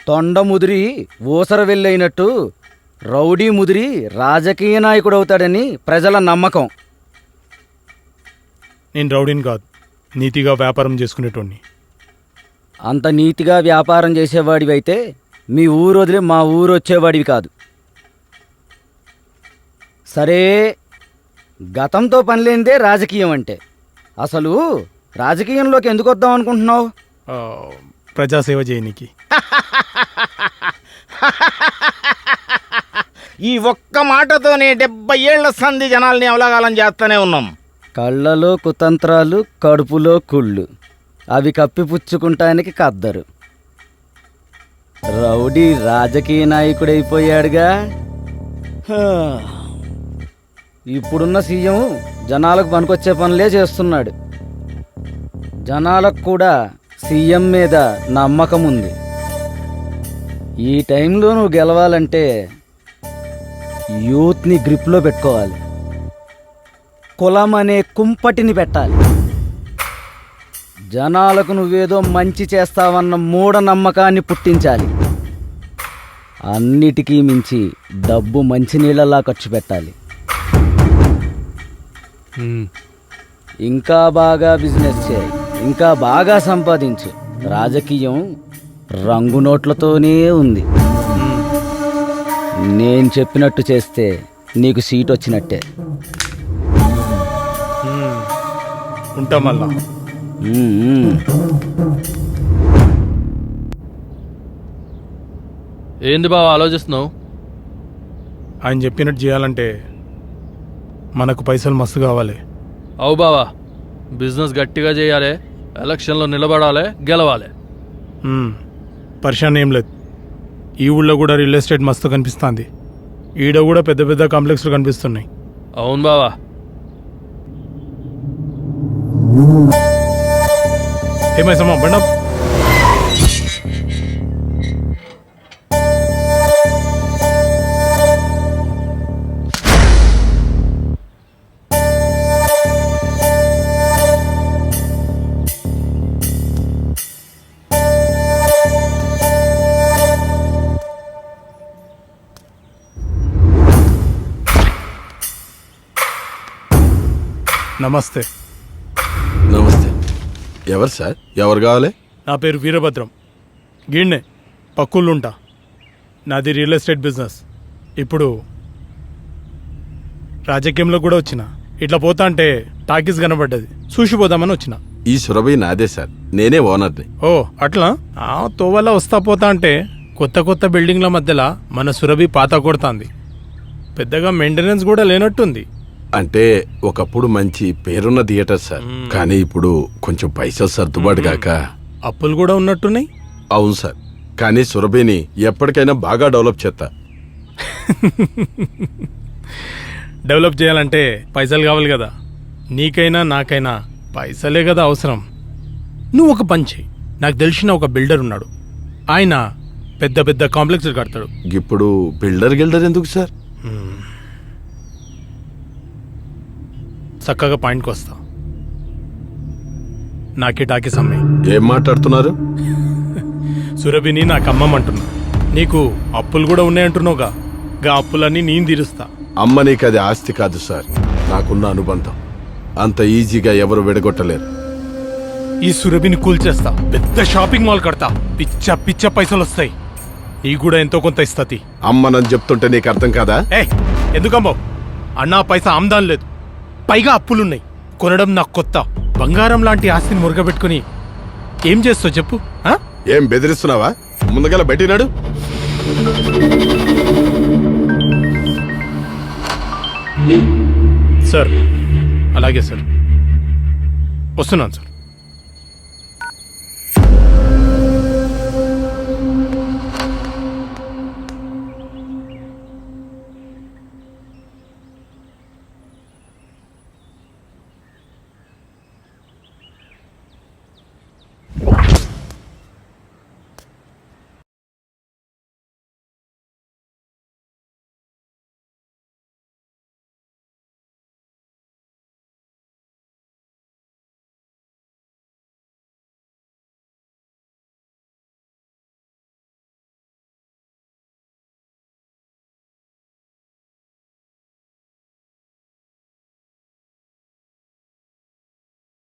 తొండ ముదిరి ఊసర వెళ్ళైనట్టు రౌడీ ముదిరి రాజకీయ నాయకుడు అవుతాడని ప్రజల నమ్మకం. నేను రౌడీని కాదు, నీతిగా వ్యాపారం చేసుకునేటోడిని. అంత నీతిగా వ్యాపారం చేసేవాడివైతే మీ ఊరు వదిలే మా ఊరు వచ్చేవాడివి కాదు. సరే, గతంతో పనిలేనిదే రాజకీయం అంటే. అసలు రాజకీయంలోకి ఎందుకు వద్దాం అనుకుంటున్నావు? ప్రజాసేవ చేయనీకి. ఈ ఒక్క మాటతోనే 70 ఏళ్ల సంధి జనాల్ని అవలాగాలం చేస్తూనే ఉన్నాం. కళ్ళలో కుతంత్రాలు, కడుపులో కుళ్ళు, అవి కప్పిపుచ్చుకుంటానికి కద్దరు. రౌడీ రాజకీయ నాయకుడైపోయాడుగా. హా. ఇప్పుడున్న సీఎం జనాలకు పనికొచ్చే పనులే చేస్తున్నాడు. జనాలకు కూడా సీఎం మీద నమ్మకం ఉంది. ఈ టైంలో నువ్వు గెలవాలంటే యూత్ని గ్రిప్లో పెట్టుకోవాలి. కులం అనే కుంపటిని పెట్టాలి. జనాలకు నువ్వేదో మంచి చేస్తావన్న మూఢనమ్మకాన్ని పుట్టించాలి. అన్నిటికీ మించి డబ్బు మంచినీళ్ళలా ఖర్చు పెట్టాలి. ఇంకా బాగా బిజినెస్ చేయి, ఇంకా బాగా సంపాదించు. రాజకీయం రంగు నోట్లతోనే ఉంది. నేను చెప్పినట్టు చేస్తే నీకు సీట్ వచ్చినట్టే. ఉంటా మళ్ళా. ఏంది బావ ఆలోచిస్తున్నావు? ఆయన చెప్పినట్టు చేయాలంటే మనకు పైసలు మస్తు కావాలి. అవు బావా, బిజినెస్ గట్టిగా చేయాలి, ఎలక్షన్లో నిలబడాలి, గెలవాలి. పరిశాన్ ఏం లేదు. ఈ ఊళ్ళో కూడా రియల్ ఎస్టేట్ మస్తు కనిపిస్తుంది. ఈడ కూడా పెద్ద పెద్ద కాంప్లెక్స్లు కనిపిస్తున్నాయి. అవును బావా. ఏమైసమ్మా బండం? నమస్తే. నమస్తే. ఎవరు సార్? ఎవరు కావాలి? నా పేరు వీరభద్రం. గీడ్నే పక్కుళ్ళుంటా. నాది రియల్ ఎస్టేట్ బిజినెస్. ఇప్పుడు రాజకీయంలో కూడా వచ్చిన. ఇట్లా పోతా అంటే టాకీస్ కనబడ్డది, చూసిపోదామని వచ్చిన. ఈ సురభి నాదే సార్, నేనే ఓనర్ని. ఓ అట్లా? తోవల్ల వస్తా పోతా అంటే కొత్త కొత్త బిల్డింగ్ల మధ్యలో మన సురభి పాత కొడుతుంది. పెద్దగా మెయింటెనెన్స్ కూడా లేనట్టుంది. అంటే ఒకప్పుడు మంచి పేరున్న థియేటర్ సార్, కానీ ఇప్పుడు కొంచెం పైసలు సర్దుబాటు కాక అప్పులు కూడా ఉన్నట్టున్నాయి. అవును సార్, కానీ సురభిని ఎప్పటికైనా బాగా డెవలప్ చేస్తా. డెవలప్ చేయాలంటే పైసలు కావాలి కదా. నీకైనా నాకైనా పైసలే కదా అవసరం. నువ్వు ఒక పని చెయ్యి. నాకు తెలిసిన ఒక బిల్డర్ ఉన్నాడు. ఆయన పెద్ద పెద్ద కాంప్లెక్స్లు కడతాడు. ఇప్పుడు బిల్డర్ ఎందుకు సార్? చక్కగా పాయింట్కి వస్తా. నాకే టాకీస్ అమ్మాయి. ఏం మాట్లాడుతున్నారు? సురభిని నాకు అమ్మమంటున్నా. నీకు అప్పులు కూడా ఉన్నాయంటున్నావుగా, గా అప్పులన్నీ నేను తీరుస్తా. అమ్మ నీకు అది ఆస్తి కాదు సార్, నాకున్న అనుబంధం. అంత ఈజీగా ఎవరు విడగొట్టలేరు. ఈ సురభిని కూల్చేస్తా, పెద్ద షాపింగ్ మాల్ కడతా, పిచ్చ పిచ్చ పైసలు వస్తాయి. నీ కూడా ఎంతో కొంత ఇస్తతి. అమ్మనని చెప్తుంటే నీకు అర్థం కాదా? ఎందుకమ్మో? అన్నా పైసా ఆమ్దాన్ లేదు, పైగా అప్పులున్నాయి. కొనడం నాకు కొత్త. బంగారం లాంటి ఆస్తిని మురగబెట్టుకుని ఏం చేస్తావు చెప్పు? ఏం బెదిరిస్తున్నావా? ముందుగల బయటినాడు. సార్ అలాగే సార్, వస్తున్నాను సార్.